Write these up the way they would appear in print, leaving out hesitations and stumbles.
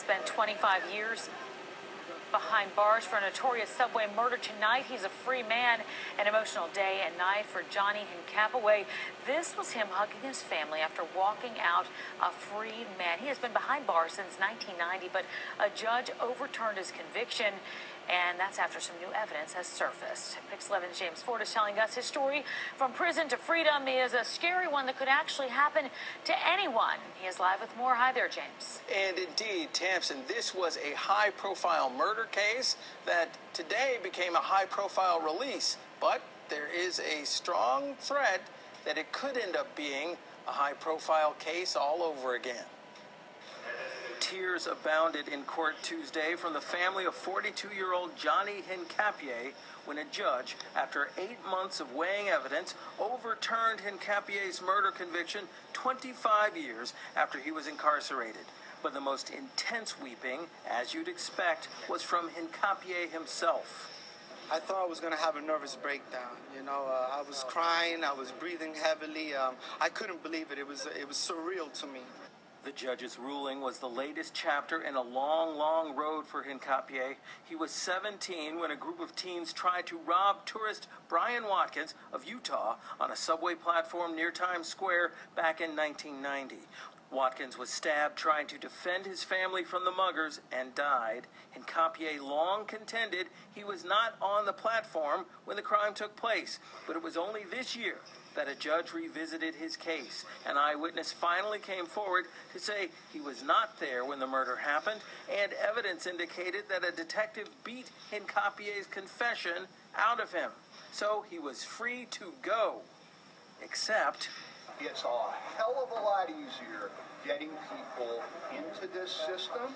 spent 25 years behind bars for a notorious subway murder. Tonight, he's a free man. An emotional day and night for Johnny Hincapaway. This was him hugging his family after walking out a free man. He has been behind bars since 1990, but a judge overturned his conviction, and that's after some new evidence has surfaced. PIX11's James Ford is telling us his story from prison to freedom is a scary one that could actually happen to anyone. He is live with more. Hi there, James. And indeed, Tamsin, this was a high-profile murder case that today became a high-profile release. But there is a strong threat that it could end up being a high-profile case all over again. Tears abounded in court Tuesday from the family of 42-year-old Johnny Hincapaway when a judge, after 8 months of weighing evidence, overturned Hincapaway's murder conviction 25 years after he was incarcerated. But the most intense weeping, as you'd expect, was from Hincapaway himself. I thought I was going to have a nervous breakdown. You know, I was crying, I was breathing heavily. I couldn't believe it. It was surreal to me. The judge's ruling was the latest chapter in a long, long road for Hincapaway. He was 17 when a group of teens tried to rob tourist Brian Watkins of Utah on a subway platform near Times Square back in 1990. Watkins was stabbed trying to defend his family from the muggers and died. Hincapaway long contended he was not on the platform when the crime took place, but it was only this year that a judge revisited his case. An eyewitness finally came forward to say he was not there when the murder happened, and evidence indicated that a detective beat Hincapaway's confession out of him. So he was free to go, except it's a hell of a lot easier getting people into this system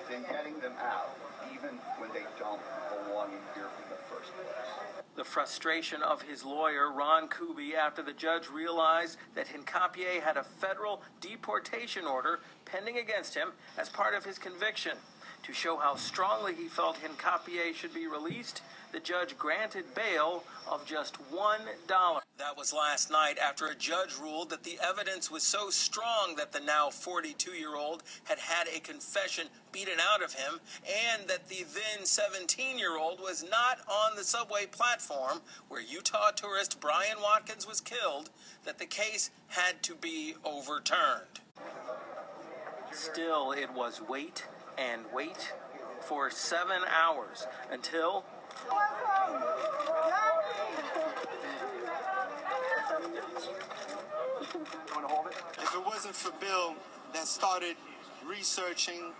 than getting them out, even when they don't belong here in the first place. The frustration of his lawyer, Ron Kuby, after the judge realized that Hincapaway had a federal deportation order pending against him as part of his conviction. To show how strongly he felt Hincapaway should be released, the judge granted bail of just $1. That was last night after a judge ruled that the evidence was so strong that the now 42-year-old had had a confession beaten out of him, and that the then 17-year-old was not on the subway platform where Utah tourist Brian Watkins was killed, that the case had to be overturned. Still, it was wait and wait for 7 hours until If it wasn't for Bill that started researching,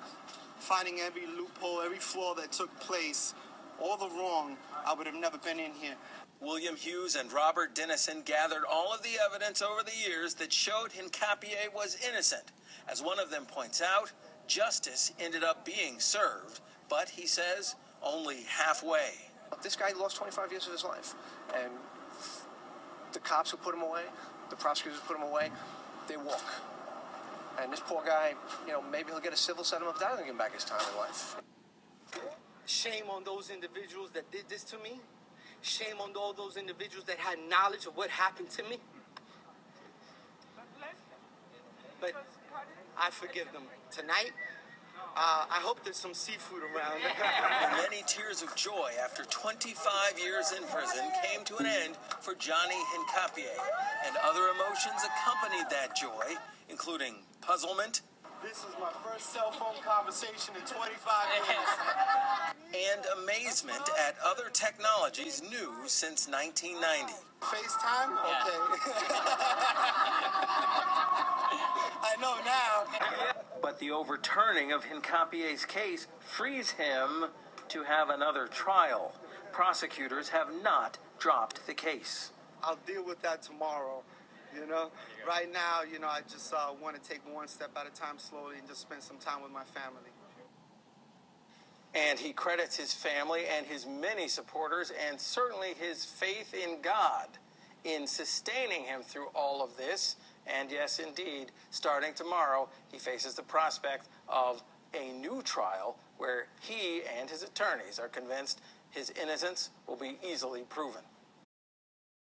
finding every loophole, every flaw that took place, all the wrong, I would have never been in here. William Hughes and Robert Dennison gathered all of the evidence over the years that showed Hincapaway was innocent. As one of them points out, justice ended up being served, but, he says, only halfway. This guy lost 25 years of his life, and the cops who put him away, the prosecutors who put him away, they walk. And this poor guy, you know, maybe he'll get a civil settlement, but that doesn't give him back his time in life. Shame on those individuals that did this to me. Shame on all those individuals that had knowledge of what happened to me. But I forgive them. Tonight, I hope there's some seafood around. Many tears of joy after 25 years in prison came to an end for Johnny Hincapaway, and other emotions accompanied that joy, including puzzlement. This is my first cell phone conversation in 25 years. And amazement at other technologies new since 1990. FaceTime? Okay. I know now. But the overturning of Hincapaway's case frees him to have another trial. Prosecutors have not dropped the case. I'll deal with that tomorrow, you know. Right now, you know, I just want to take one step at a time slowly and just spend some time with my family. And he credits his family and his many supporters, and certainly his faith in God, in sustaining him through all of this. And yes, indeed, starting tomorrow, he faces the prospect of a new trial where he and his attorneys are convinced his innocence will be easily proven.